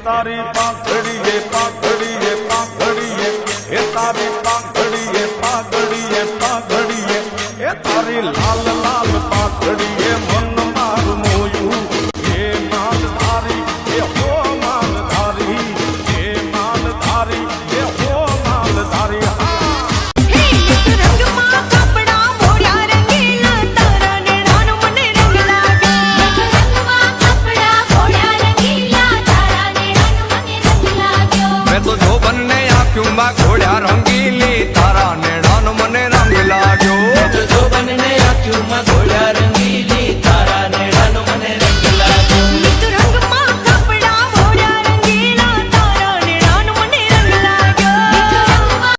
તારી પાઘડીએ પાઘડીએ પાઘડીએ હે તારી પાઘડીએ પાઘડીએ પાઘડીએ હે તારી લાલ લાલ પાઘડીએ મન મારું મોયું હે માલધારી હે હો માલધારી હે માલધારી હે હો માલધારી ઘોડા રંગીલી